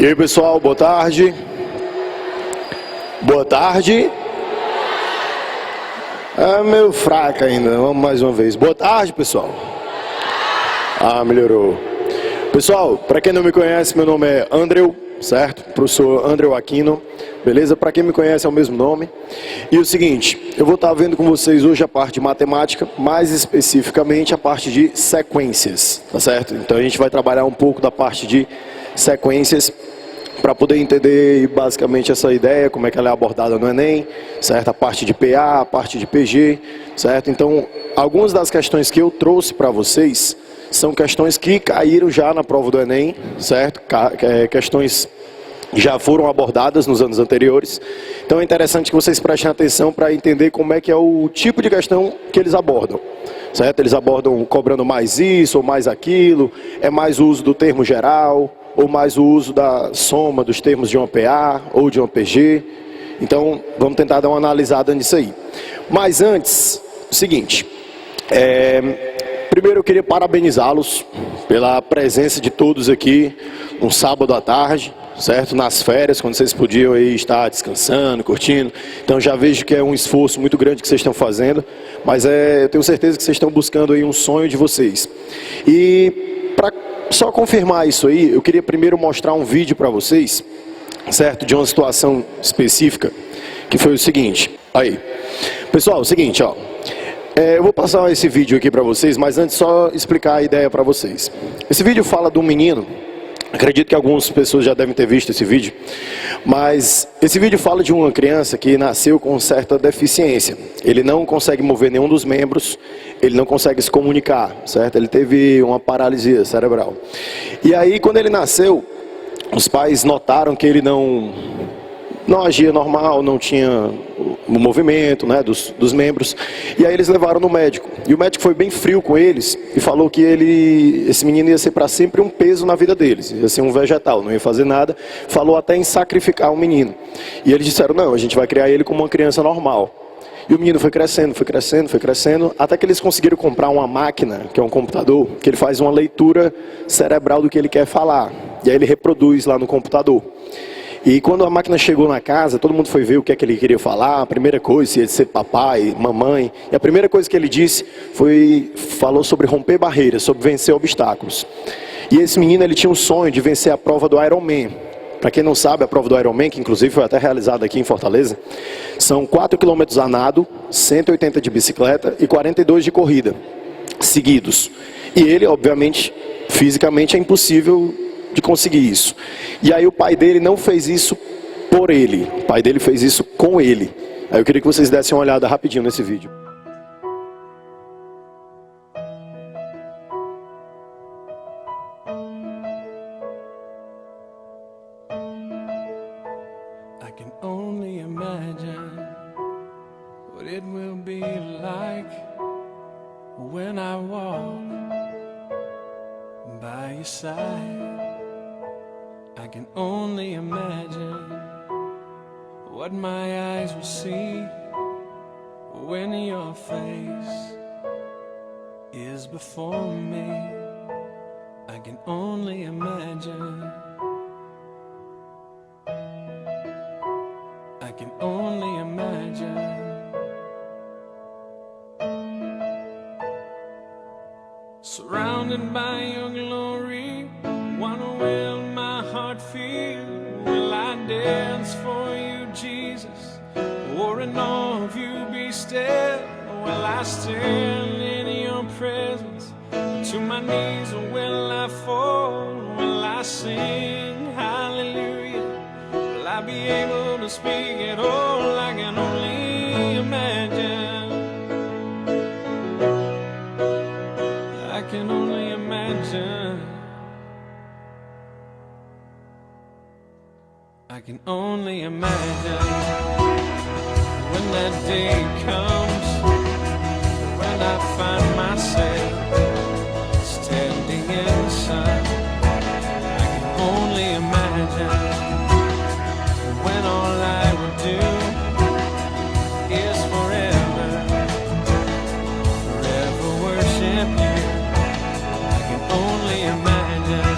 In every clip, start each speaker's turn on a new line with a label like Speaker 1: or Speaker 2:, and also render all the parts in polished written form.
Speaker 1: E aí, pessoal, boa tarde. Boa tarde. É meio fraca ainda, vamos mais uma vez. Boa tarde, pessoal. Melhorou. Pessoal, para quem não me conhece, meu nome é Andreu, certo? Professor Andreu Aquino, beleza? Para quem me conhece é o mesmo nome. E o seguinte, eu vou estar vendo com vocês hoje a parte de matemática, mais especificamente a parte de sequências, tá certo? Então a gente vai trabalhar um pouco da parte de sequências para poder entender basicamente essa ideia, como é que ela é abordada no Enem, certo? A parte de PA, a parte de PG, certo? Então, algumas das questões que eu trouxe para vocês são questões que caíram já na prova do Enem, certo? Questões já foram abordadas nos anos anteriores. Então é interessante que vocês prestem atenção para entender como é que é o tipo de questão que eles abordam, certo? Eles abordam cobrando mais isso ou mais aquilo, é mais o uso do termo geral, ou mais o uso da soma dos termos de uma PA ou de uma PG. Então, vamos tentar dar uma analisada nisso aí. Mas antes, o seguinte, primeiro eu queria parabenizá-los pela presença de todos aqui, um sábado à tarde, certo? Nas férias, quando vocês podiam aí estar descansando, curtindo. Então já vejo que é um esforço muito grande que vocês estão fazendo, mas eu tenho certeza que vocês estão buscando aí um sonho de vocês. E para só confirmar isso aí, eu queria primeiro mostrar um vídeo para vocês, certo? De uma situação específica, que foi o seguinte. Aí, pessoal, é o seguinte, ó. Eu vou passar esse vídeo aqui para vocês, mas antes só explicar a ideia para vocês. Esse vídeo fala de um menino, acredito que algumas pessoas já devem ter visto esse vídeo, mas esse vídeo fala de uma criança que nasceu com certa deficiência. Ele não consegue mover nenhum dos membros, ele não consegue se comunicar, certo? Ele teve uma paralisia cerebral. E aí, quando ele nasceu, os pais notaram que ele não agia normal, não tinha o movimento, né, dos membros. E aí eles levaram no médico. E o médico foi bem frio com eles e falou que esse menino ia ser para sempre um peso na vida deles. Ia ser um vegetal, não ia fazer nada. Falou até em sacrificar o menino. E eles disseram, não, a gente vai criar ele como uma criança normal. E o menino foi crescendo, foi crescendo, foi crescendo, até que eles conseguiram comprar uma máquina, que é um computador, que ele faz uma leitura cerebral do que ele quer falar. E aí ele reproduz lá no computador. E quando a máquina chegou na casa, todo mundo foi ver o que é que ele queria falar. A primeira coisa, se ia ser papai, mamãe. E a primeira coisa que ele disse falou sobre romper barreiras, sobre vencer obstáculos. E esse menino, ele tinha um sonho de vencer a prova do Ironman. Para quem não sabe, a prova do Ironman, que inclusive foi até realizada aqui em Fortaleza, são 4 km a nado, 180 de bicicleta e 42 de corrida, seguidos. E ele, obviamente, fisicamente é impossível de conseguir isso. E aí o pai dele não fez isso por ele, o pai dele fez isso com ele. Aí eu queria que vocês dessem uma olhada rapidinho nesse vídeo.
Speaker 2: I can only imagine what it will be like when I walk by your side. I can only imagine what my eyes will see when your face is before me. I can only imagine. I can only imagine. Surrounded by your glory, what will my heart feel? Will I dance for you, Jesus? Or in awe of you be still? Will I stand in your presence? To my knees or will I fall? Will I sing hallelujah? Will I be able to speak at all? I can only imagine. I can only imagine. I can only imagine when that day comes, when I find myself standing in the sun. I can only imagine when all I would do is forever, forever worship you. I can only imagine.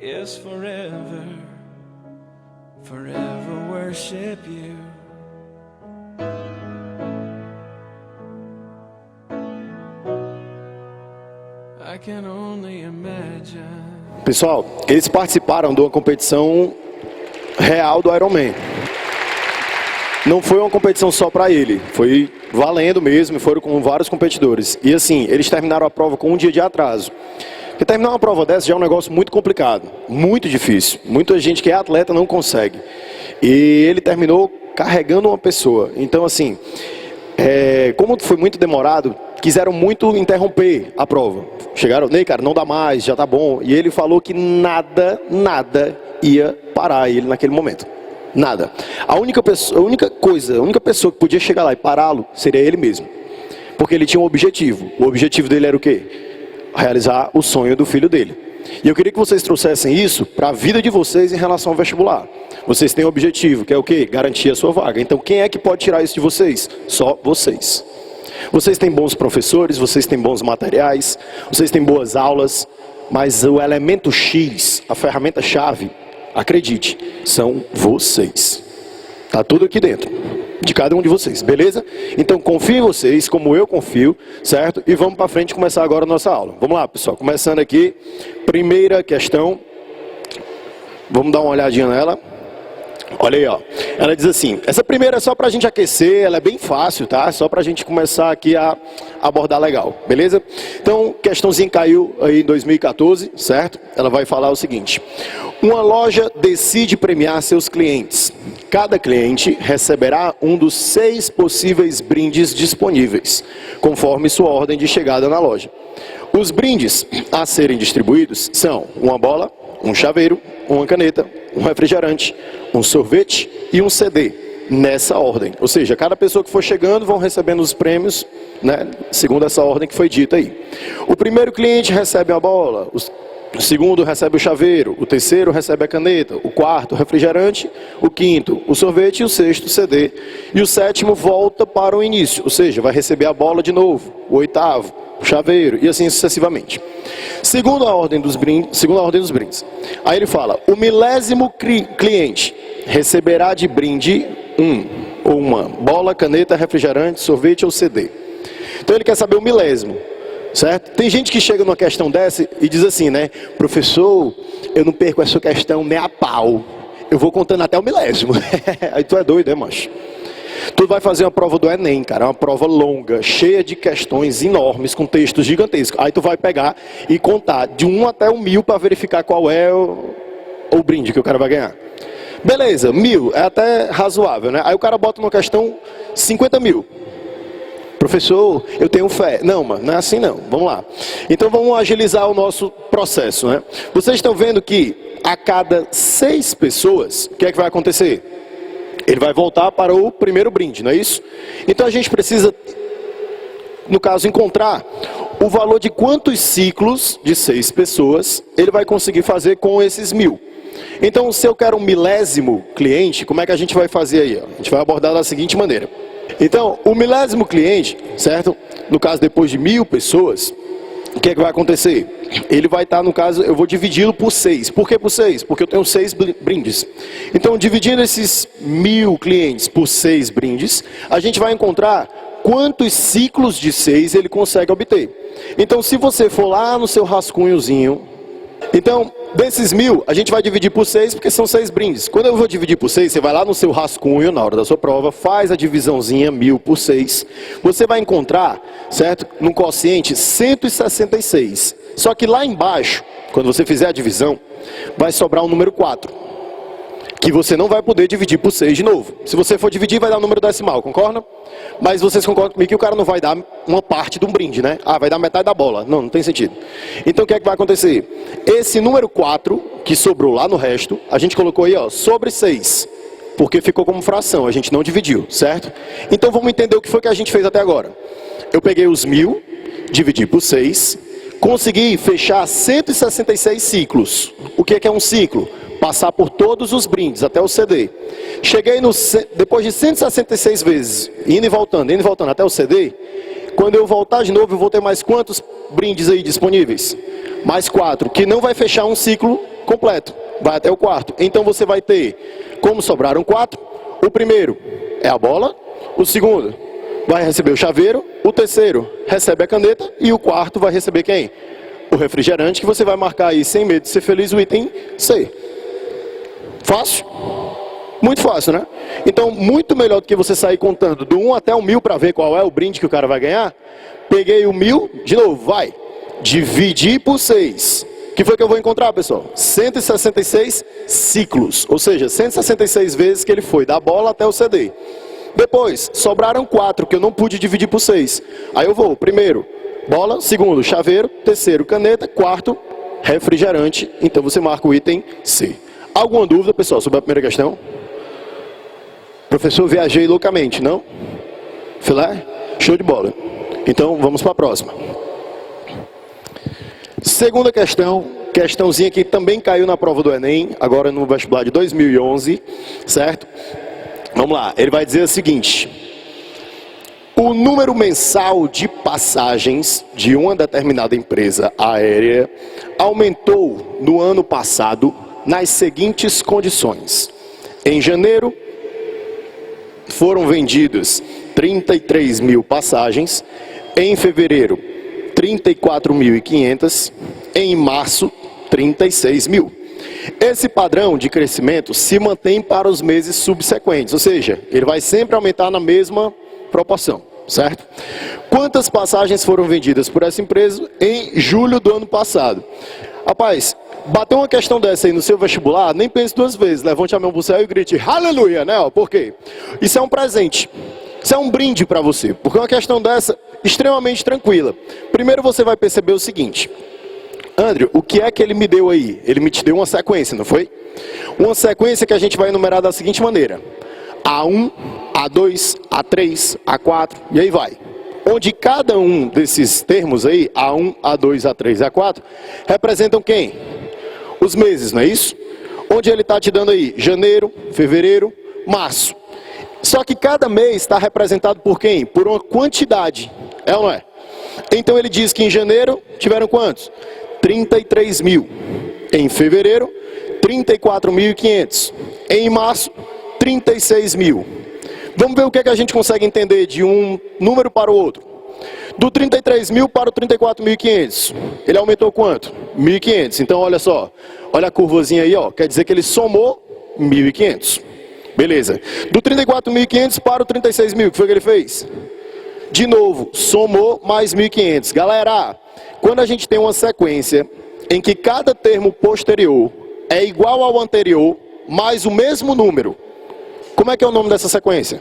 Speaker 2: Yes, forever, forever worship you. I can only imagine.
Speaker 1: Pessoal, eles participaram de uma competição real do Ironman. Não foi uma competição só para ele, foi valendo mesmo, foram com vários competidores. E assim, eles terminaram a prova com um dia de atraso. Porque terminar uma prova dessa já é um negócio muito complicado, muito difícil. Muita gente que é atleta não consegue. E ele terminou carregando uma pessoa. Então assim, como foi muito demorado, quiseram muito interromper a prova. Chegaram, Ney, cara, não dá mais, já tá bom. E ele falou que nada ia parar ele naquele momento. Nada. A única pessoa que podia chegar lá e pará-lo seria ele mesmo. Porque ele tinha um objetivo. O objetivo dele era o quê? Realizar o sonho do filho dele. E eu queria que vocês trouxessem isso para a vida de vocês em relação ao vestibular. Vocês têm um objetivo, que é o quê? Garantir a sua vaga. Então quem é que pode tirar isso de vocês? Só vocês. Vocês têm bons professores, vocês têm bons materiais, vocês têm boas aulas, mas o elemento X, a ferramenta-chave, acredite, são vocês. Tá tudo aqui dentro, de cada um de vocês, beleza? Então confio em vocês, como eu confio, certo? E vamos para frente começar agora a nossa aula. Vamos lá, pessoal, começando aqui, primeira questão, vamos dar uma olhadinha nela. Olha aí, ó. Ela diz assim, essa primeira é só pra gente aquecer, ela é bem fácil, tá? Só pra gente começar aqui a abordar legal, beleza? Então, questãozinha caiu aí em 2014, certo? Ela vai falar o seguinte: uma loja decide premiar seus clientes. Cada cliente receberá um dos 6 possíveis brindes disponíveis, conforme sua ordem de chegada na loja. Os brindes a serem distribuídos são uma bola, um chaveiro, uma caneta, um refrigerante, um sorvete e um CD, nessa ordem. Ou seja, cada pessoa que for chegando vão recebendo os prêmios, né, segundo essa ordem que foi dita aí. O primeiro cliente recebe a bola, o segundo recebe o chaveiro, o terceiro recebe a caneta, o quarto o refrigerante, o quinto o sorvete e o sexto o CD. E o sétimo volta para o início, ou seja, vai receber a bola de novo, o oitavo o chaveiro e assim sucessivamente. Segundo a ordem dos brindes. Aí ele fala, o milésimo cliente receberá de brinde uma bola, caneta, refrigerante, sorvete ou CD. Então ele quer saber o milésimo, certo? Tem gente que chega numa questão dessa e diz assim, né? Professor, eu não perco essa questão nem a pau. Eu vou contando até o milésimo. Aí tu é doido, né, macho? Tu vai fazer uma prova do Enem, cara, uma prova longa, cheia de questões enormes, com textos gigantescos. Aí tu vai pegar e contar de 1 até 1000 para verificar qual é o brinde que o cara vai ganhar. Beleza, 1000 é até razoável, né? Aí o cara bota numa questão 50 mil. Professor, eu tenho fé. Não, mano, não é assim não. Vamos lá. Então vamos agilizar o nosso processo, né? Vocês estão vendo que a cada 6 pessoas, o que é que vai acontecer? Ele vai voltar para o primeiro brinde, não é isso? Então a gente precisa, no caso, encontrar o valor de quantos ciclos de 6 pessoas ele vai conseguir fazer com esses 1000. Então, se eu quero um milésimo cliente, como é que a gente vai fazer aí? A gente vai abordar da seguinte maneira. Então, o milésimo cliente, certo? No caso, depois de 1000 pessoas, o que é que vai acontecer? Ele vai estar, no caso, eu vou dividi-lo por 6. Por que por 6? Porque eu tenho 6 brindes. Então, dividindo esses 1000 clientes por 6 brindes, a gente vai encontrar quantos ciclos de 6 ele consegue obter. Então, se você for lá no seu rascunhozinho, então, desses 1000, a gente vai dividir por 6, porque são 6 brindes. Quando eu vou dividir por 6, você vai lá no seu rascunho, na hora da sua prova, faz a divisãozinha 1000 por 6. Você vai encontrar, certo, no quociente 166. Só que lá embaixo, quando você fizer a divisão, vai sobrar o número 4. Que você não vai poder dividir por 6 de novo. Se você for dividir, vai dar o número decimal, concorda? Mas vocês concordam comigo que o cara não vai dar uma parte de um brinde, né? Ah, vai dar metade da bola. Não, não tem sentido. Então o que é que vai acontecer? Esse número 4, que sobrou lá no resto, a gente colocou aí, ó, sobre 6. Porque ficou como fração, a gente não dividiu, certo? Então vamos entender o que foi que a gente fez até agora. Eu peguei os 1000, dividi por 6, consegui fechar 166 ciclos. O que é um ciclo? Passar por todos os brindes, até o CD. Cheguei depois de 166 vezes, indo e voltando até o CD, Quando eu voltar de novo, eu vou ter mais quantos brindes aí disponíveis? Mais 4, que não vai fechar um ciclo completo, vai até o quarto. Então você vai ter, como sobraram 4, o primeiro é a bola, o segundo vai receber o chaveiro, o terceiro recebe a caneta e o quarto vai receber quem? O refrigerante, que você vai marcar aí, sem medo de ser feliz, o item C. Fácil? Muito fácil, né? Então, muito melhor do que você sair contando do 1 até o 1000 para ver qual é o brinde que o cara vai ganhar. Peguei o 1000, de novo, vai. Dividir por 6. O que foi que eu vou encontrar, pessoal? 166 ciclos. Ou seja, 166 vezes que ele foi da bola até o CD. Depois, sobraram 4 que eu não pude dividir por 6. Aí eu vou, primeiro, bola, segundo, chaveiro, terceiro, caneta, quarto, refrigerante. Então você marca o item C. Alguma dúvida, pessoal, sobre a primeira questão? Professor, viajei loucamente, não? Filé? Show de bola. Então, vamos para a próxima. Segunda questão, questãozinha que também caiu na prova do Enem, agora no vestibular de 2011, certo? Vamos lá, ele vai dizer o seguinte: o número mensal de passagens de uma determinada empresa aérea aumentou no ano passado nas seguintes condições. Em janeiro, foram vendidas 33 mil passagens, em fevereiro, 34.500, em março, 36 mil. Esse padrão de crescimento se mantém para os meses subsequentes, ou seja, ele vai sempre aumentar na mesma proporção, certo? Quantas passagens foram vendidas por essa empresa em julho do ano passado? Rapaz, bateu uma questão dessa aí no seu vestibular, nem pense 2 vezes, levante a mão para o céu e grite, aleluia, né? Por quê? Isso é um presente, isso é um brinde para você, porque uma questão dessa, extremamente tranquila. Primeiro você vai perceber o seguinte: André, o que é que ele me deu aí? Ele me te deu uma sequência, não foi? Uma sequência que a gente vai enumerar da seguinte maneira: A1, A2, A3, A4, e aí vai. Onde cada um desses termos aí, A1, A2, A3, A4, representam quem? Os meses, não é isso? Onde ele está te dando aí janeiro, fevereiro, março. Só que cada mês está representado por quem? Por uma quantidade, é ou não é? Então ele diz que em janeiro tiveram quantos? 33 mil. Em fevereiro, 34.500. Em março, 36 mil. Vamos ver o que é que a gente consegue entender de um número para o outro. Do 33 mil para o 34.500. Ele aumentou quanto? 1.500. Então olha só. Olha a curvazinha aí, ó. Quer dizer que ele somou 1.500. Beleza. Do 34.500 para o 36 mil. O que foi que ele fez? De novo, somou mais 1.500. Galera, quando a gente tem uma sequência em que cada termo posterior é igual ao anterior, mais o mesmo número, como é que é o nome dessa sequência?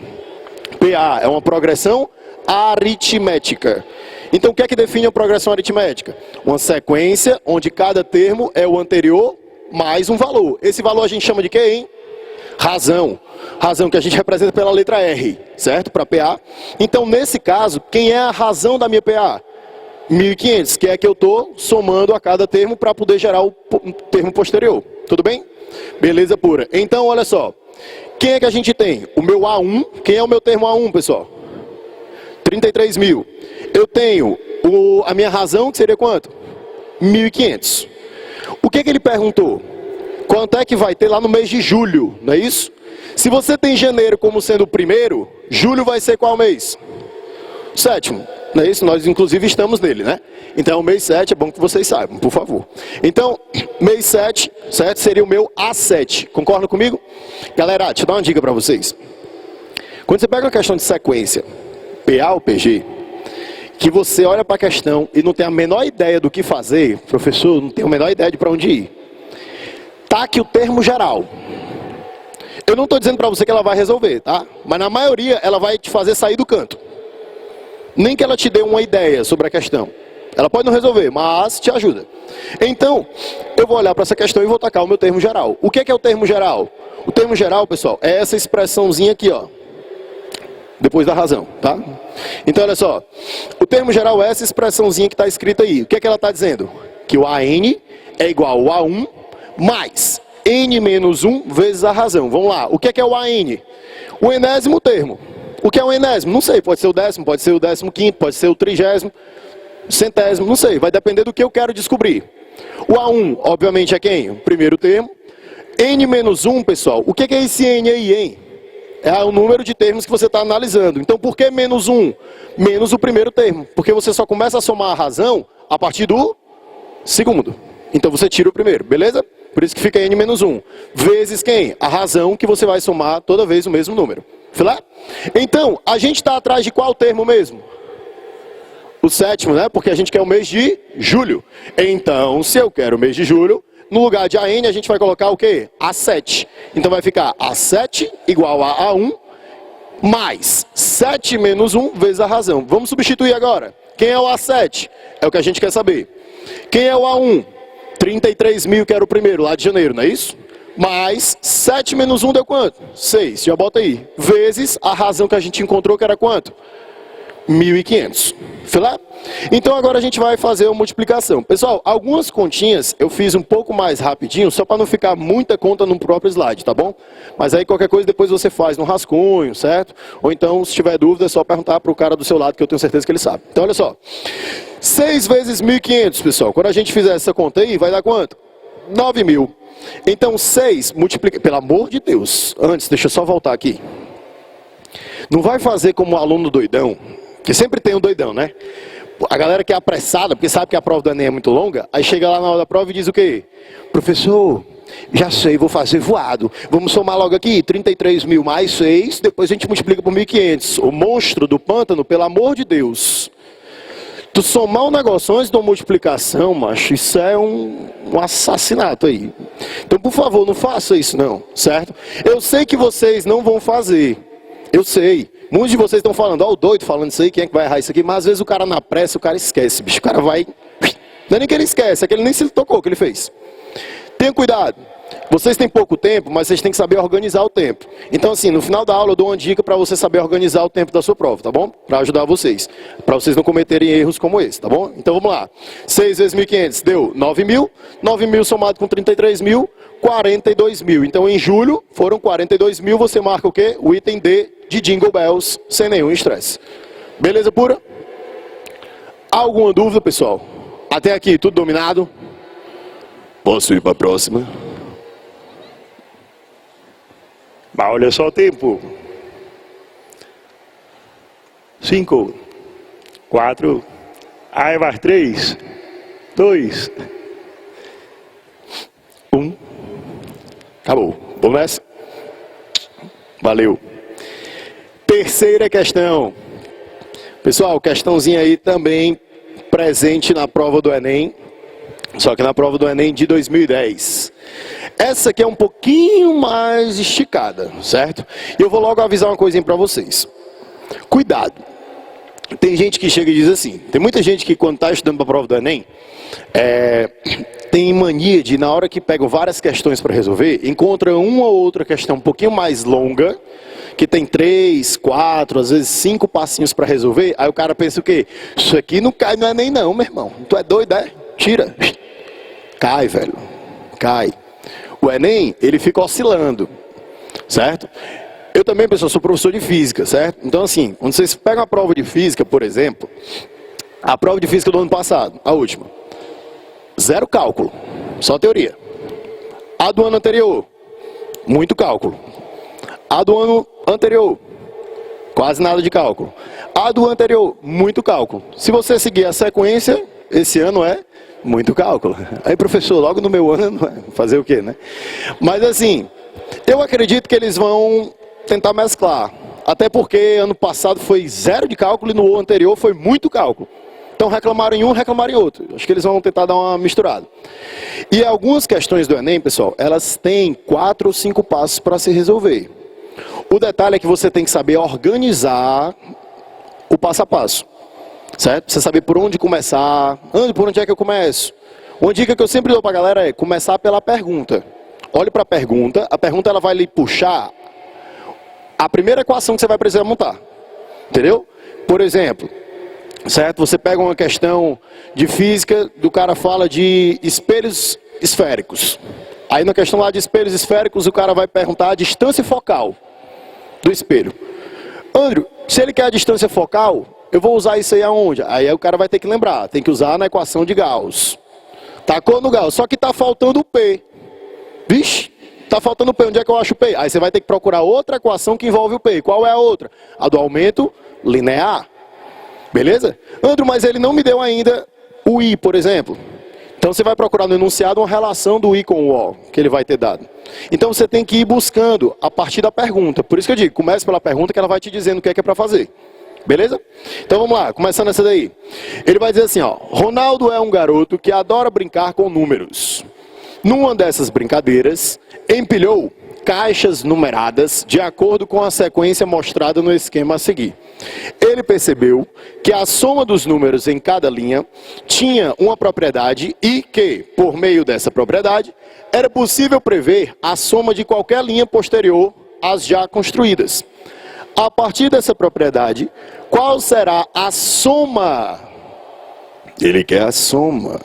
Speaker 1: PA, é uma progressão aritmética. Então o que é que define a progressão aritmética? Uma sequência onde cada termo é o anterior mais um valor. Esse valor a gente chama de quê, hein? Razão. Razão que a gente representa pela letra R, certo? Para PA. Então nesse caso, quem é a razão da minha PA? 1.500, que é que eu estou somando a cada termo para poder gerar o termo posterior. Tudo bem? Beleza pura. Então olha só. Quem é que a gente tem? O meu A1. Quem é o meu termo A1, pessoal? 33 mil. Eu tenho a minha razão, que seria quanto? 1.500. O que ele perguntou? Quanto é que vai ter lá no mês de julho, não é isso? Se você tem janeiro como sendo o primeiro, julho vai ser qual mês? 7º, não é isso? Nós inclusive estamos nele, né? Então o mês 7 é bom que vocês saibam, por favor. Então, mês 7, certo? Seria o meu A7, concordam comigo? Galera, deixa eu dar uma dica para vocês. Quando você pega uma questão de sequência, PA ou PG, que você olha para a questão e não tem a menor ideia do que fazer, professor, não tem a menor ideia de para onde ir. Tá aqui o termo geral. Eu não estou dizendo para você que ela vai resolver, tá? Mas na maioria ela vai te fazer sair do canto. Nem que ela te dê uma ideia sobre a questão. Ela pode não resolver, mas te ajuda. Então, eu vou olhar para essa questão e vou tacar o meu termo geral. O que é o termo geral? O termo geral, pessoal, é essa expressãozinha aqui, ó. Depois da razão, tá? Então, olha só. O termo geral é essa expressãozinha que está escrita aí. O que é que ela está dizendo? Que o AN é igual ao A1 mais N menos 1 vezes a razão. Vamos lá. O que é o AN? O enésimo termo. O que é um enésimo? Não sei, pode ser o 10º, pode ser o 15º, pode ser o 30º, centésimo, não sei, vai depender do que eu quero descobrir. O A1, obviamente, é quem? O primeiro termo. N-1, pessoal, o que é esse N aí, hein? É o número de termos que você está analisando. Então, por que menos 1? Menos o primeiro termo, porque você só começa a somar a razão a partir do segundo. Então, você tira o primeiro, beleza? Por isso que fica N-1. Vezes quem? A razão que você vai somar toda vez o mesmo número. Filé? Então, a gente está atrás de qual termo mesmo? O 7º, né? Porque a gente quer o mês de julho. Então, se eu quero o mês de julho, no lugar de AN, a gente vai colocar o quê? A7. Então, vai ficar A7 igual a A1, mais 7 menos 1 vezes a razão. Vamos substituir agora. Quem é o A7? É o que a gente quer saber. Quem é o A1? 33 mil, que era o primeiro, lá de janeiro, não é isso? Mais 7 menos 1 deu quanto? 6, já bota aí. Vezes a razão que a gente encontrou, que era quanto? 1.500. Filé? Então agora a gente vai fazer a multiplicação. Pessoal, algumas continhas eu fiz um pouco mais rapidinho, só para não ficar muita conta no próprio slide, tá bom? Mas aí qualquer coisa depois você faz no rascunho, certo? Ou então, se tiver dúvida, é só perguntar para o cara do seu lado, que eu tenho certeza que ele sabe. Então olha só. 6 vezes 1.500, pessoal. Quando a gente fizer essa conta aí, vai dar quanto? 9.000. Então 6 multiplica... Pelo amor de Deus. Antes, deixa eu só voltar aqui. Não vai fazer como um aluno doidão, que sempre tem um doidão, né? A galera que é apressada, porque sabe que a prova do Enem é muito longa, aí chega lá na hora da prova e diz o quê? Professor, já sei, vou fazer voado. Vamos somar logo aqui, 33 mil mais 6, depois a gente multiplica por 1.500. O monstro do pântano, pelo amor de Deus. Tu somar um negócio antes da multiplicação, macho, isso é um assassinato aí. Então, por favor, não faça isso não, certo? Eu sei que vocês não vão fazer. Eu sei. Muitos de vocês estão falando, ó, o doido falando isso aí, quem é que vai errar isso aqui? Mas às vezes o cara na pressa, o cara esquece, bicho. O cara vai... Não é nem que ele esquece, é que ele nem se tocou o que ele fez. Tenha cuidado. Vocês têm pouco tempo, mas vocês têm que saber organizar o tempo. Então, assim, no final da aula eu dou uma dica para você saber organizar o tempo da sua prova, tá bom? Para ajudar vocês. Para vocês não cometerem erros como esse, tá bom? Então, vamos lá. 6 vezes 1.500 deu 9.000. 9.000 somado com 33.000, 42.000. Então, em julho, foram 42.000. Você marca o quê? O item D de Jingle Bells, sem nenhum estresse. Beleza pura? Alguma dúvida, pessoal? Até aqui, tudo dominado? Posso ir para a próxima? Mas olha só o tempo. 5, 4, aí vai 3, 2, 1. Acabou. Vamos nessa? Valeu. Terceira questão. Pessoal, questãozinha aí também presente na prova do Enem. Só que na prova do Enem de 2010. Essa aqui é um pouquinho mais esticada, certo? E eu vou logo avisar uma coisinha para vocês. Cuidado. Tem gente que chega e diz assim, tem muita gente que quando está estudando para a prova do Enem, tem mania de, na hora que pegam várias questões para resolver, encontra uma ou outra questão um pouquinho mais longa, que tem 3, 4, às vezes 5 passinhos para resolver, aí o cara pensa o quê? Isso aqui não cai no Enem não, meu irmão. Tu é doido, é? Tira. Cai, velho. Cai. O Enem, ele fica oscilando, certo? Eu também, pessoal, sou professor de física, certo? Então, assim, quando vocês pegam a prova de física, por exemplo, a prova de física do ano passado, a última, 0 cálculo, só teoria. A do ano anterior, muito cálculo. A do ano anterior, quase nada de cálculo. A do anterior, muito cálculo. Se você seguir a sequência, esse ano é muito cálculo. Aí, professor, logo no meu ano, fazer o quê, né? Mas assim, eu acredito que eles vão tentar mesclar. Até porque ano passado foi 0 de cálculo e no ano anterior foi muito cálculo. Então reclamaram em um, reclamaram em outro. Acho que eles vão tentar dar uma misturada. E algumas questões do Enem, pessoal, elas têm 4 ou 5 passos para se resolver. O detalhe é que você tem que saber organizar o passo a passo. Certo? Você saber por onde começar. Por onde é que eu começo? Uma dica que eu sempre dou para a galera é começar pela pergunta. Olhe para a pergunta ela vai lhe puxar a primeira equação que você vai precisar montar. Entendeu? Por exemplo, certo? Você pega uma questão de física, do cara fala de espelhos esféricos. Aí na questão lá de espelhos esféricos, o cara vai perguntar a distância focal do espelho. Andrew, se ele quer a distância focal, eu vou usar isso aí aonde? Aí o cara vai ter que lembrar, tem que usar na equação de Gauss. Tacou no Gauss, só que está faltando o P. Vixe, está faltando o P, onde é que eu acho o P? Aí você vai ter que procurar outra equação que envolve o P. Qual é a outra? A do aumento linear. Beleza? Andrew, mas ele não me deu ainda o I, por exemplo. Então você vai procurar no enunciado uma relação do I com o O, que ele vai ter dado. Então você tem que ir buscando a partir da pergunta. Por isso que eu digo, comece pela pergunta que ela vai te dizendo o que é para fazer. Beleza? Então vamos lá, começando essa daí. Ele vai dizer assim, ó. Ronaldo é um garoto que adora brincar com números. Numa dessas brincadeiras, empilhou caixas numeradas de acordo com a sequência mostrada no esquema a seguir. Ele percebeu que a soma dos números em cada linha tinha uma propriedade e que, por meio dessa propriedade, era possível prever a soma de qualquer linha posterior às já construídas. A partir dessa propriedade, qual será a soma? Ele quer a soma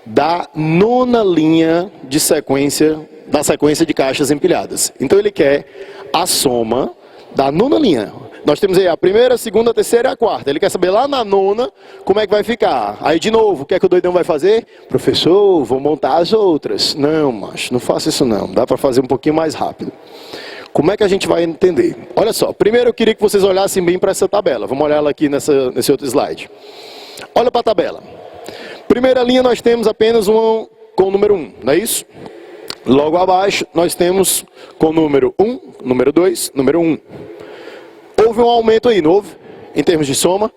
Speaker 1: da nona linha de sequência, da sequência de caixas empilhadas. Então ele quer a soma da nona linha. Nós temos aí a primeira, a segunda, a terceira e a quarta. Ele quer saber lá na nona como é que vai ficar. Aí de novo, o que é que o doidão vai fazer? Professor, vou montar as outras. Não, macho, não faça isso não. Dá para fazer um pouquinho mais rápido. Como é que a gente vai entender? Olha só, primeiro eu queria que vocês olhassem bem para essa tabela. Vamos olhar ela aqui nesse outro slide. Olha para a tabela. Primeira linha nós temos apenas uma com o número 1, não é isso? Logo abaixo nós temos com o número 1, número 2, número 1. Houve um aumento aí, não houve? Em termos de soma.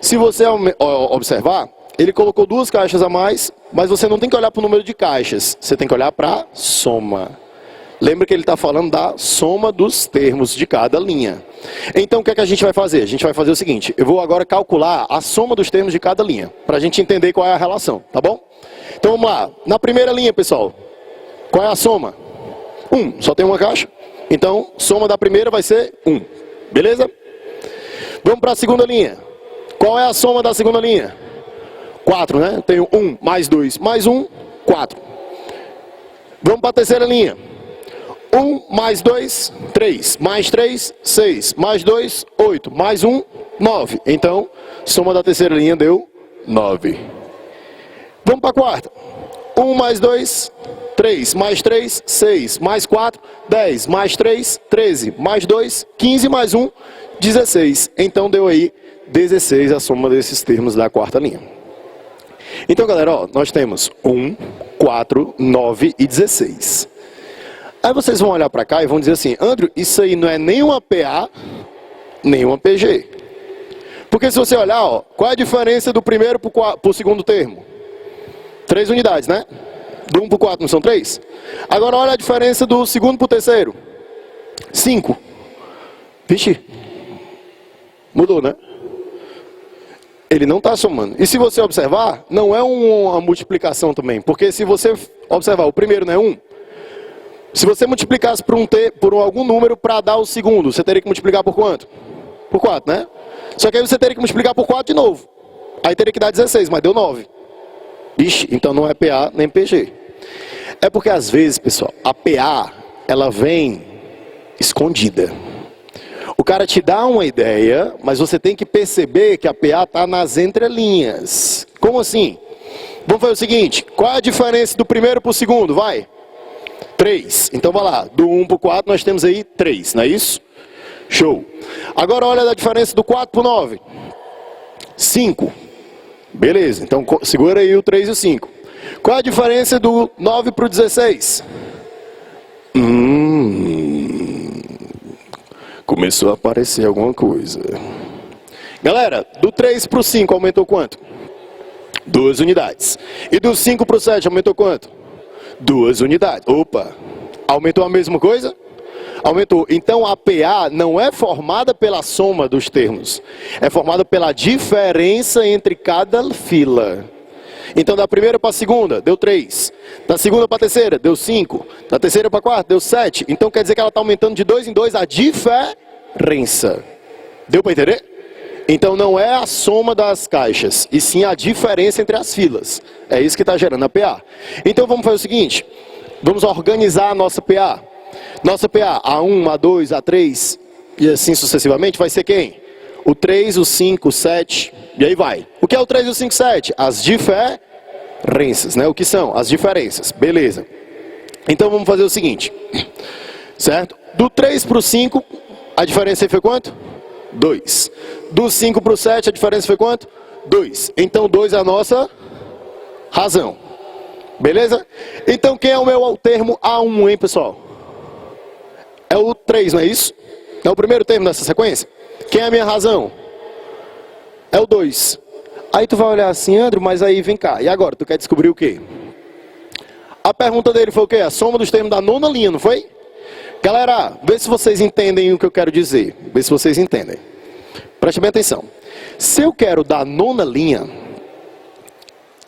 Speaker 1: Se você observar, ele colocou duas caixas a mais, mas você não tem que olhar para o número de caixas, você tem que olhar para a soma. Lembra que ele está falando da soma dos termos de cada linha. Então o que é que a gente vai fazer? A gente vai fazer o seguinte, eu vou agora calcular a soma dos termos de cada linha, para a gente entender qual é a relação, tá bom? Então vamos lá, na primeira linha, pessoal, qual é a soma? 1, só tem uma caixa, então soma da primeira vai ser 1, beleza? Vamos para a segunda linha, qual é a soma da segunda linha? 4, né? Tenho 1 mais 2 mais 1, 4. Vamos para a terceira linha. 1 mais 2, 3, mais 3, 6, mais 2, 8, mais 1, 9. Então, soma da terceira linha deu 9. Vamos para a quarta. 1 mais 2, 3, mais 3, 6, mais 4, 10, mais 3, 13, mais 2, 15, mais 1, 16. Então, deu aí 16 a soma desses termos da quarta linha. Então, galera, ó, nós temos 1, 4, 9 e 16. Aí vocês vão olhar para cá e vão dizer assim, Andrew, isso aí não é nem uma PA, nem uma PG. Porque se você olhar, ó, qual é a diferença do primeiro para o segundo termo? 3 unidades, né? Do 1 para o 4 não são 3? Agora olha a diferença do segundo para o terceiro. 5. Vixe, mudou, né? Ele não está somando. E se você observar, não é uma multiplicação também. Porque se você observar, o primeiro não é 1. Se você multiplicasse por algum número para dar o segundo, você teria que multiplicar por quanto? Por 4, né? Só que aí você teria que multiplicar por 4 de novo. Aí teria que dar 16, mas deu 9. Ixi, então não é PA nem PG. É porque às vezes, pessoal, a PA, ela vem escondida. O cara te dá uma ideia, mas você tem que perceber que a PA está nas entrelinhas. Como assim? Vamos fazer o seguinte, qual é a diferença do primeiro para o segundo? Vai. 3. Então vai lá, do 1 para o 4 nós temos aí 3, não é isso? Show. Agora olha a diferença do 4 para o 9. 5. Beleza, então segura aí o 3 e o 5. Qual é a diferença do 9 para o 16? Começou a aparecer alguma coisa. Galera, do 3 para o 5 aumentou quanto? 2 unidades. E do 5 para o 7 aumentou quanto? 2 unidades. Opa! Aumentou a mesma coisa? Aumentou. Então a PA não é formada pela soma dos termos. É formada pela diferença entre cada fila. Então da primeira para a segunda, deu 3. Da segunda para a terceira, deu 5. Da terceira para a quarta, deu 7. Então quer dizer que ela está aumentando de 2 em 2 a diferença. Deu para entender? Então não é a soma das caixas, e sim a diferença entre as filas. É isso que está gerando a PA. Então vamos fazer o seguinte, vamos organizar a nossa PA. Nossa PA, A1, A2, A3, e assim sucessivamente, vai ser quem? O 3, o 5, o 7, e aí vai. O que é o 3, o 5, o 7? As diferenças, né? O que são? As diferenças. Beleza. Então vamos fazer o seguinte, certo? Do 3 para o 5, a diferença aí foi quanto? 2. Do 5 para o 7, a diferença foi quanto? 2. Então 2 é a nossa razão. Beleza? Então quem é o meu termo A1, hein, pessoal? É o 3, não é isso? É o primeiro termo dessa sequência? Quem é a minha razão? É o 2. Aí tu vai olhar assim, André, mas aí vem cá. E agora, tu quer descobrir o quê? A pergunta dele foi o quê? A soma dos termos da nona linha, não foi? Galera, vê se vocês entendem o que eu quero dizer. Vê se vocês entendem. Preste bem atenção. Se eu quero da nona linha,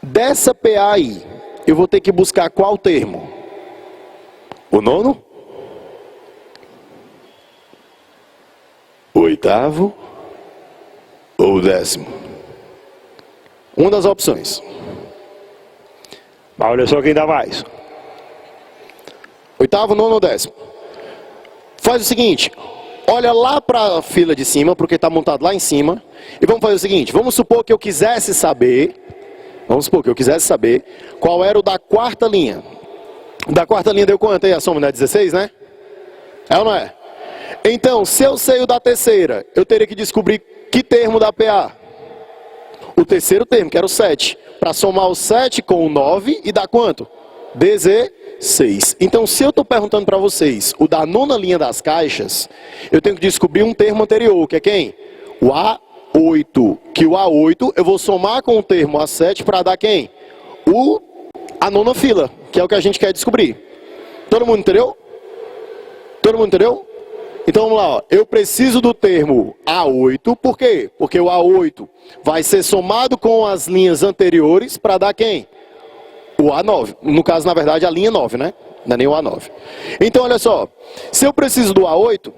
Speaker 1: dessa PA aí, eu vou ter que buscar qual termo? O nono? O oitavo? Ou o décimo? Uma das opções. Mas olha só quem dá mais. Oitavo, nono ou décimo? Faz o seguinte, olha lá para a fila de cima, porque está montado lá em cima, e vamos fazer o seguinte, vamos supor que eu quisesse saber qual era o da quarta linha. O da quarta linha deu quanto aí? A soma não é 16, né? É ou não é? Então, se eu sei o da terceira, eu teria que descobrir que termo da PA? O terceiro termo, que era o 7. Para somar o 7 com o 9 e dar quanto? 16. Então, se eu estou perguntando para vocês o da nona linha das caixas, eu tenho que descobrir um termo anterior, que é quem? O A8. Que o A8 eu vou somar com o termo A7 para dar quem? A nona fila, que é o que a gente quer descobrir. Todo mundo entendeu? Todo mundo entendeu? Então vamos lá, ó. Eu preciso do termo A8, por quê? Porque o A8 vai ser somado com as linhas anteriores para dar quem? O A9. No caso, na verdade, a linha 9, né? Não é nem o A9. Então, olha só. Se eu preciso do A8,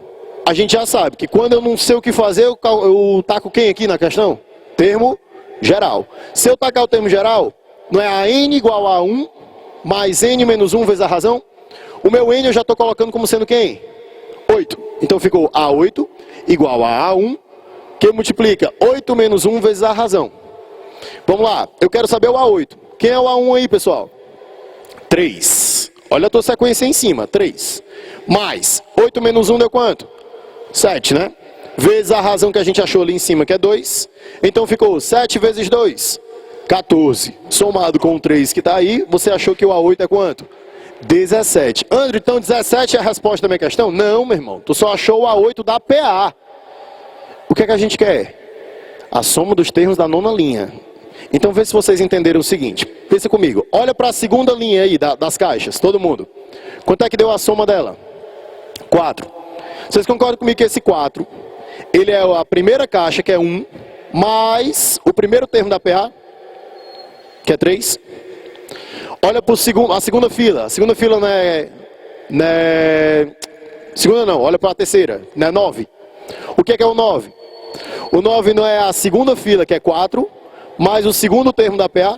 Speaker 1: a gente já sabe que quando eu não sei o que fazer, eu taco quem aqui na questão? Termo geral. Se eu tacar o termo geral, não é a n igual a 1 mais n menos 1 vezes a razão? O meu n eu já estou colocando como sendo quem? 8. Então ficou A8 igual a A1, que multiplica 8 menos 1 vezes a razão. Vamos lá, eu quero saber o A8. Quem é o A1 aí, pessoal? 3. Olha a tua sequência em cima, 3. Mais 8 menos 1 deu quanto? 7, né? Vezes a razão que a gente achou ali em cima, que é 2. Então ficou 7 vezes 2, 14. Somado com o 3 que está aí, você achou que o A8 é quanto? 17. André, então 17 é a resposta da minha questão? Não, meu irmão. Tu só achou o A8 da PA. O que é que a gente quer? A soma dos termos da nona linha. Então vê se vocês entenderam o seguinte. Pensa comigo. Olha para a segunda linha aí das caixas, todo mundo. Quanto é que deu a soma dela? 4. Vocês concordam comigo que esse 4, ele é a primeira caixa, que é 1, mais o primeiro termo da PA, que é 3. Olha para a segunda fila. A segunda fila não é... Segunda não, olha para a terceira. Não é 9. O que é o 9? O 9 não é a segunda fila, que é 4, mais o segundo termo da PA,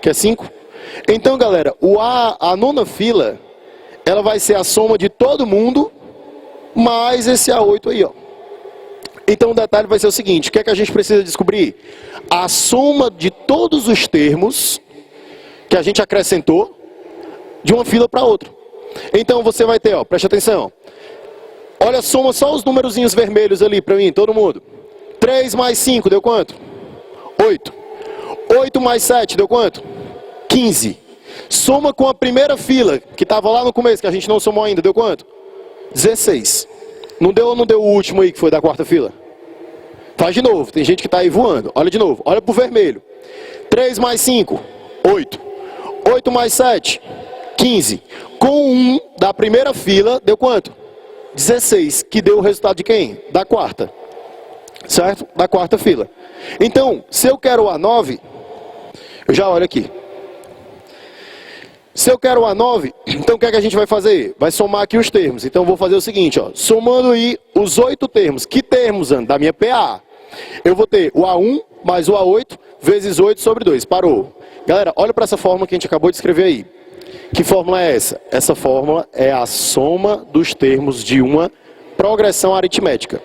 Speaker 1: que é 5. Então, galera, a nona fila, ela vai ser a soma de todo mundo, mais esse A8 aí, ó. Então o detalhe vai ser o seguinte, o que é que a gente precisa descobrir? A soma de todos os termos que a gente acrescentou de uma fila para outra. Então você vai ter, ó, preste atenção. Olha, soma só os númerozinhos vermelhos ali para mim, todo mundo. 3 mais 5 deu quanto? 8. 8 mais 7 deu quanto? 15. Soma com a primeira fila, que estava lá no começo, que a gente não somou ainda, deu quanto? 16. Não deu ou não deu o último aí, que foi da quarta fila? Faz de novo, tem gente que está aí voando. Olha de novo, olha para o vermelho. 3 mais 5, 8. 8 mais 7, 15. Com 1 da primeira fila, deu quanto? 16, que deu o resultado de quem? Da quarta. Certo? Da quarta fila. Então, se eu quero o A9, eu já olho aqui. Se eu quero o A9, então o que é que a gente vai fazer? Vai somar aqui os termos. Então eu vou fazer o seguinte, ó, somando aí os 8 termos. Que termos, André? Da minha PA. Eu vou ter o A1 mais o A8 vezes 8 sobre 2. Parou. Galera, olha para essa fórmula que a gente acabou de escrever aí. Que fórmula é essa? Essa fórmula é a soma dos termos de uma progressão aritmética.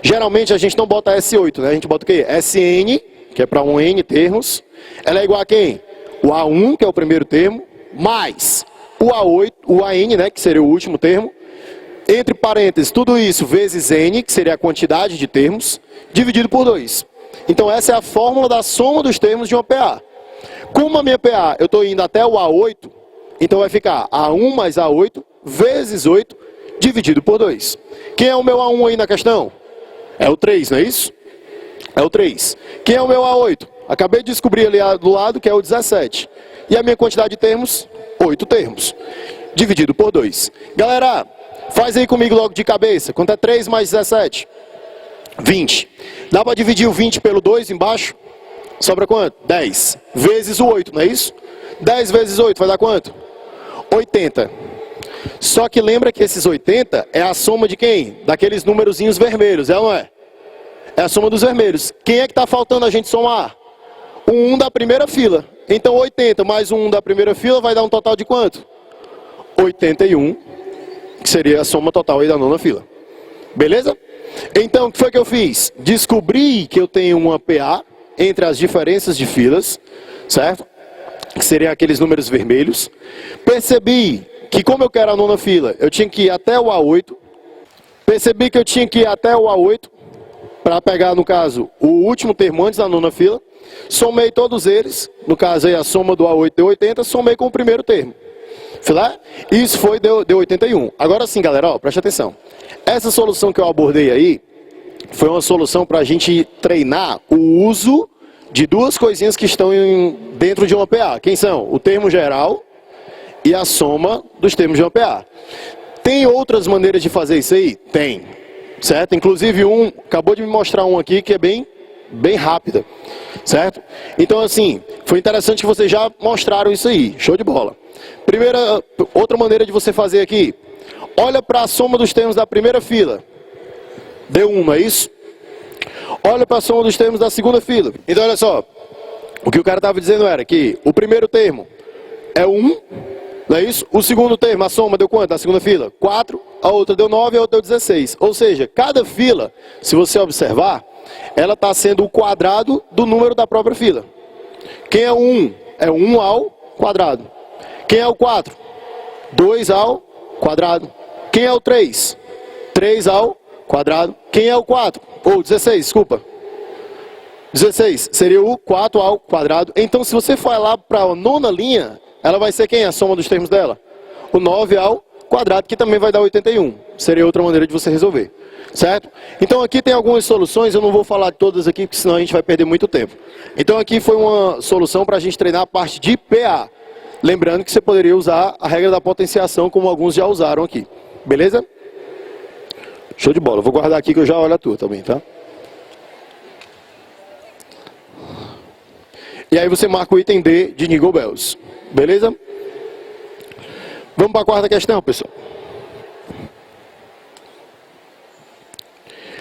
Speaker 1: Geralmente a gente não bota S8, né? A gente bota o quê? SN, que é para um N termos. Ela é igual a quem? O A1, que é o primeiro termo, mais o A8, o AN, né? Que seria o último termo. Entre parênteses, tudo isso vezes N, que seria a quantidade de termos, dividido por 2. Então essa é a fórmula da soma dos termos de uma PA. Como a minha PA, eu estou indo até o A8, então vai ficar A1 mais A8 vezes 8 dividido por 2. Quem é o meu A1 aí na questão? É o 3, não é isso? É o 3. Quem é o meu A8? Acabei de descobrir ali do lado que é o 17. E a minha quantidade de termos? 8 termos. Dividido por 2. Galera, faz aí comigo logo de cabeça. Quanto é 3 mais 17? 20. Dá para dividir o 20 pelo 2 embaixo? Sobra quanto? 10. Vezes o 8, não é isso? 10 vezes 8 vai dar quanto? 80. Só que lembra que esses 80 é a soma de quem? Daqueles númerozinhos vermelhos, é ou não é? É a soma dos vermelhos. Quem é que está faltando a gente somar? O 1 da primeira fila. Então 80 mais o 1 da primeira fila vai dar um total de quanto? 81, que seria a soma total aí da nona fila. Beleza? Então o que foi que eu fiz? Descobri que eu tenho uma PA entre as diferenças de filas, certo? Que seriam aqueles números vermelhos. Percebi que como eu quero a nona fila, eu tinha que ir até o A8. Percebi que eu tinha que ir até o A8 para pegar, no caso, o último termo antes da nona fila. Somei todos eles, no caso aí a soma do A8 deu 80, somei com o primeiro termo. Filé? Isso foi, deu 81. Agora sim, galera, ó, preste atenção. Essa solução que eu abordei aí, foi uma solução para a gente treinar o uso de duas coisinhas que estão dentro de uma PA. Quem são? O termo geral e a soma dos termos de uma PA. Tem outras maneiras de fazer isso aí? Tem. Certo? Inclusive acabou de me mostrar um aqui que é bem rápida. Certo? Então assim, foi interessante que vocês já mostraram isso aí. Show de bola. Outra maneira de você fazer aqui. Olha para a soma dos termos da primeira fila. Deu 1, não é isso? Olha para a soma dos termos da segunda fila. Então olha só. O que o cara estava dizendo era que o primeiro termo é 1, não é isso? O segundo termo, a soma deu quanto? Na segunda fila? 4, a outra deu 9 e a outra deu 16. Ou seja, cada fila, se você observar, ela está sendo o quadrado do número da própria fila. Quem é o 1? É 1 ao quadrado. Quem é o 4? 2 ao quadrado. Quem é o 3? 3 ao quadrado. Quem é o 4? Ou 16, desculpa. 16 seria o 4 ao quadrado. Então, se você for lá para a nona linha, ela vai ser quem? A soma dos termos dela? O 9 ao quadrado, que também vai dar 81. Seria outra maneira de você resolver. Certo? Então, aqui tem algumas soluções. Eu não vou falar de todas aqui, porque senão a gente vai perder muito tempo. Então, aqui foi uma solução para a gente treinar a parte de PA. Lembrando que você poderia usar a regra da potenciação, como alguns já usaram aqui. Beleza? Show de bola. Vou guardar aqui que eu já olho a tua também, tá? E aí você marca o item D de Jingle Bells. Beleza? Vamos para a quarta questão, pessoal.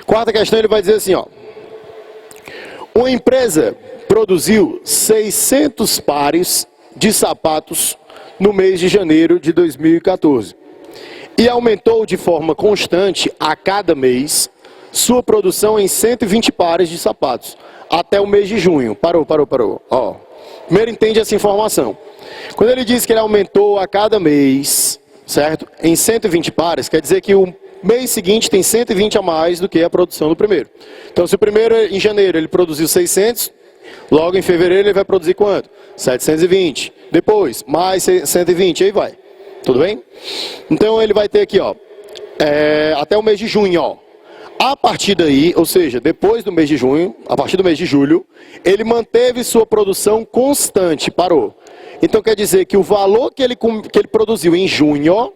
Speaker 1: Quarta questão, ele vai dizer assim, ó. Uma empresa produziu 600 pares de sapatos no mês de janeiro de 2014 e aumentou de forma constante a cada mês sua produção em 120 pares de sapatos até o mês de junho. Parou. Ó, primeiro entende essa informação. Quando ele diz que ele aumentou a cada mês, certo? Em 120 pares, quer dizer que o mês seguinte tem 120 a mais do que a produção do primeiro. Então, se o primeiro, em janeiro, ele produziu 600, logo em fevereiro ele vai produzir quanto? 720. Depois, mais 120, aí vai. Tudo bem? Então, ele vai ter aqui, ó, até o mês de junho, ó. A partir daí, ou seja, depois do mês de junho, a partir do mês de julho, ele manteve sua produção constante, parou. Então, quer dizer que o valor que ele produziu em junho,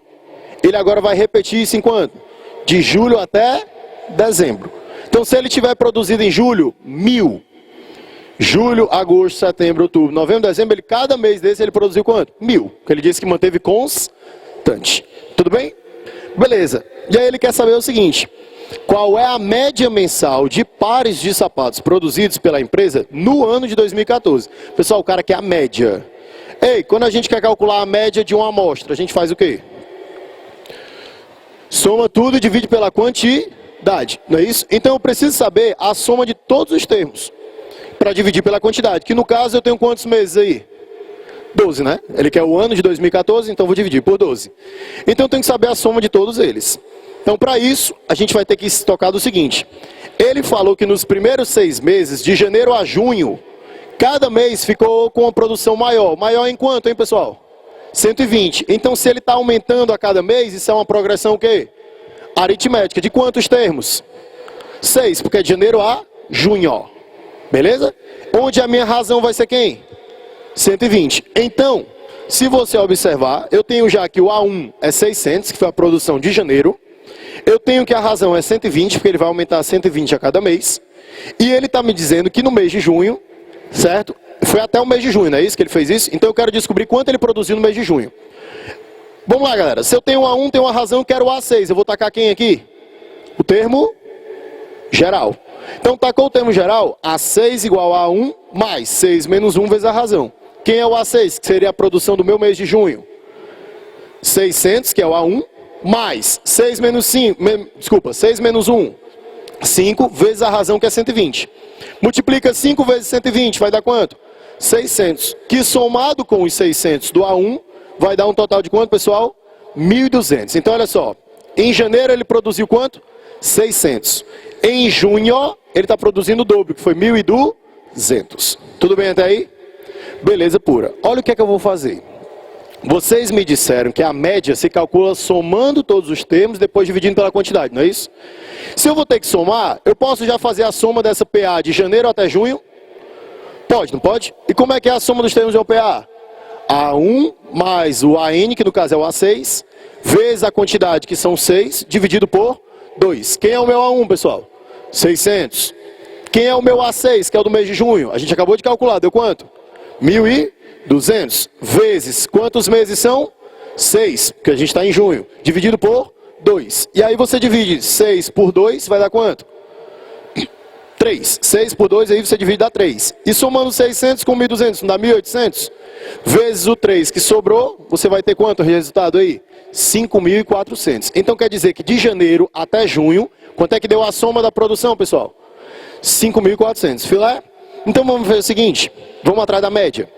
Speaker 1: ele agora vai repetir isso em quanto? De julho até dezembro. Então, se ele tiver produzido em julho, 1.000. Julho, agosto, setembro, outubro, novembro, dezembro, cada mês desse ele produziu quanto? 1.000. Porque ele disse que manteve constante. Tudo bem? Beleza. E aí ele quer saber o seguinte. Qual é a média mensal de pares de sapatos produzidos pela empresa no ano de 2014? Pessoal, o cara quer a média. Ei, quando a gente quer calcular a média de uma amostra, a gente faz o quê? Soma tudo e divide pela quantidade, não é isso? Então eu preciso saber a soma de todos os termos para dividir pela quantidade, que no caso eu tenho quantos meses aí? 12, né? Ele quer o ano de 2014, então vou dividir por 12. Então eu tenho que saber a soma de todos eles. Então para isso, a gente vai ter que se tocar do seguinte. Ele falou que nos primeiros 6 meses, de janeiro a junho, cada mês ficou com uma produção maior. Maior em quanto, hein, pessoal? 120. Então, se ele está aumentando a cada mês, isso é uma progressão o quê? Aritmética. De quantos termos? 6, porque é de janeiro a junho. Beleza? Onde a minha razão vai ser quem? 120. Então, se você observar, eu tenho já que o A1 é 600, que foi a produção de janeiro. Eu tenho que a razão é 120, porque ele vai aumentar 120 a cada mês. E ele está me dizendo que no mês de junho, certo? Foi até o mês de junho, não é isso que ele fez isso? Então eu quero descobrir quanto ele produziu no mês de junho. Vamos lá, galera. Se eu tenho um A1, tenho uma razão, eu quero o A6. Eu vou tacar quem aqui? O termo geral. Então tacou o termo geral, A6 igual a A1 mais 6 menos 1 vezes a razão. Quem é o A6? Que seria a produção do meu mês de junho. 600, que é o A1, mais 6 menos 5, 6 menos 1, 5 vezes a razão, que é 120. Multiplica 5 vezes 120, vai dar quanto? 600, que somado com os 600 do A1, vai dar um total de quanto, pessoal? 1.200. Então, olha só, em janeiro ele produziu quanto? 600. Em junho, ele está produzindo o dobro, que foi 1.200. Tudo bem até aí? Beleza pura. Olha o que é que eu vou fazer. Vocês me disseram que a média se calcula somando todos os termos, depois dividindo pela quantidade, não é isso? Se eu vou ter que somar, eu posso já fazer a soma dessa PA de janeiro até junho? Pode, não pode? E como é que é a soma dos termos de OPA? A1 mais o AN, que no caso é o A6, vezes a quantidade, que são 6, dividido por 2. Quem é o meu A1, pessoal? 600. Quem é o meu A6, que é o do mês de junho? A gente acabou de calcular, deu quanto? 1.200 vezes, quantos meses são? 6, porque a gente está em junho, dividido por 2. E aí você divide 6 por 2, vai dar quanto? 3. 6 por 2, aí você divide, dá 3. E somando 600 com 1.200, não dá 1.800? Vezes o 3 que sobrou, você vai ter quanto resultado aí? 5.400. Então quer dizer que de janeiro até junho, quanto é que deu a soma da produção, pessoal? 5.400. Filé? Então vamos fazer o seguinte, vamos atrás da média.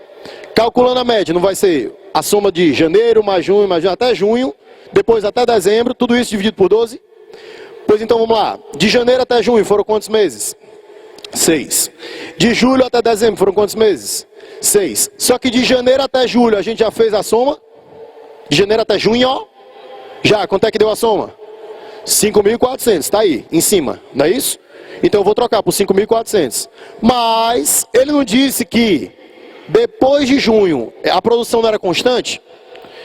Speaker 1: Calculando a média, não vai ser a soma de janeiro mais junho, até junho, depois até dezembro, tudo isso dividido por 12? Pois então vamos lá. De janeiro até junho foram quantos meses? 6. De julho até dezembro foram quantos meses? 6. Só que de janeiro até julho a gente já fez a soma? De janeiro até junho, ó. Já, quanto é que deu a soma? 5.400, está aí, em cima, não é isso? Então eu vou trocar por 5.400. Mas ele não disse que depois de junho a produção não era constante?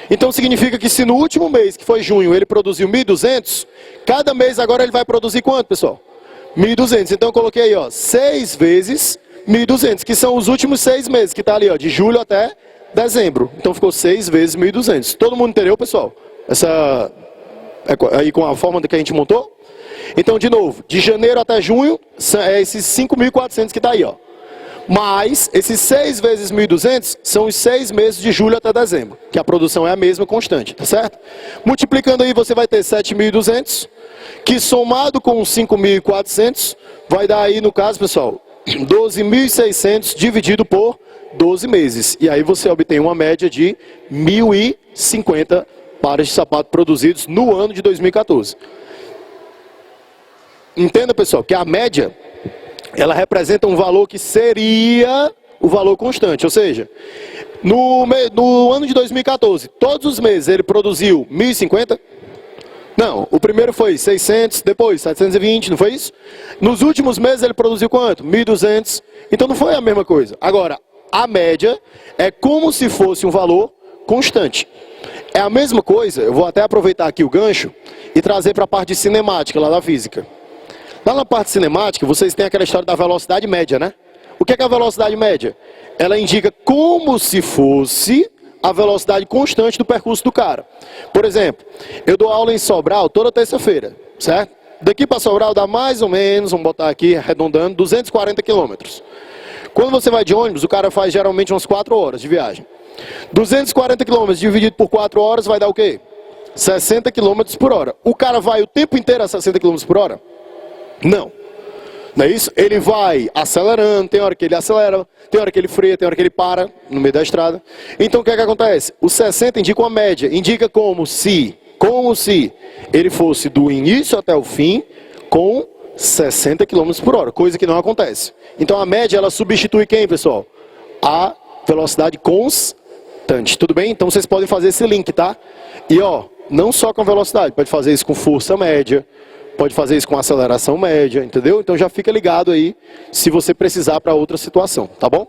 Speaker 1: Então significa que se no último mês, que foi junho, ele produziu 1.200, cada mês agora ele vai produzir quanto, pessoal? 1.200. Então eu coloquei aí, ó, 6 vezes 1.200, que são os últimos 6 meses, que está ali, ó, de julho até dezembro. Então ficou 6 vezes 1.200. Todo mundo entendeu, pessoal? Essa aí com a forma que a gente montou? Então, de novo, de janeiro até junho, é esses 5.400 que está aí, ó. Mas, esses 6 vezes 1.200 são os 6 meses de julho até dezembro, que a produção é a mesma, constante, tá certo? Multiplicando aí, você vai ter 7.200, que somado com 5.400, vai dar aí, no caso, pessoal, 12.600 dividido por 12 meses. E aí você obtém uma média de 1.050 pares de sapato produzidos no ano de 2014. Entenda, pessoal, que a média, ela representa um valor que seria o valor constante. Ou seja, no ano de 2014, todos os meses ele produziu 1.050? Não, o primeiro foi 600, depois 720, não foi isso? Nos últimos meses ele produziu quanto? 1.200. Então não foi a mesma coisa. Agora, a média é como se fosse um valor constante. É a mesma coisa, eu vou até aproveitar aqui o gancho e trazer para a parte de cinemática lá da física. Lá na parte cinemática, vocês têm aquela história da velocidade média, né? O que é a velocidade média? Ela indica como se fosse a velocidade constante do percurso do cara. Por exemplo, eu dou aula em Sobral toda terça-feira, certo? Daqui para Sobral dá mais ou menos, vamos botar aqui, arredondando, 240 quilômetros. Quando você vai de ônibus, o cara faz geralmente umas 4 horas de viagem. 240 quilômetros dividido por 4 horas vai dar o quê? 60 km por hora. O cara vai o tempo inteiro a 60 km por hora? Não. Não é isso? Ele vai acelerando, tem hora que ele acelera, tem hora que ele freia, tem hora que ele para no meio da estrada. Então o que é que acontece? O 60 indica uma média, indica como se ele fosse do início até o fim com 60 km por hora, coisa que não acontece. Então a média ela substitui quem, pessoal? A velocidade constante, tudo bem? Então vocês podem fazer esse link, tá? E ó, não só com velocidade, pode fazer isso com força média, pode fazer isso com aceleração média, entendeu? Então já fica ligado aí se você precisar para outra situação, tá bom?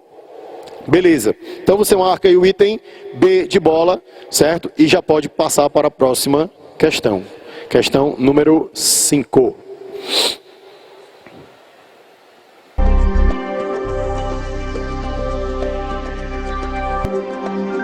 Speaker 1: Beleza. Então você marca aí o item B de bola, certo? E já pode passar para a próxima questão. Questão número 5.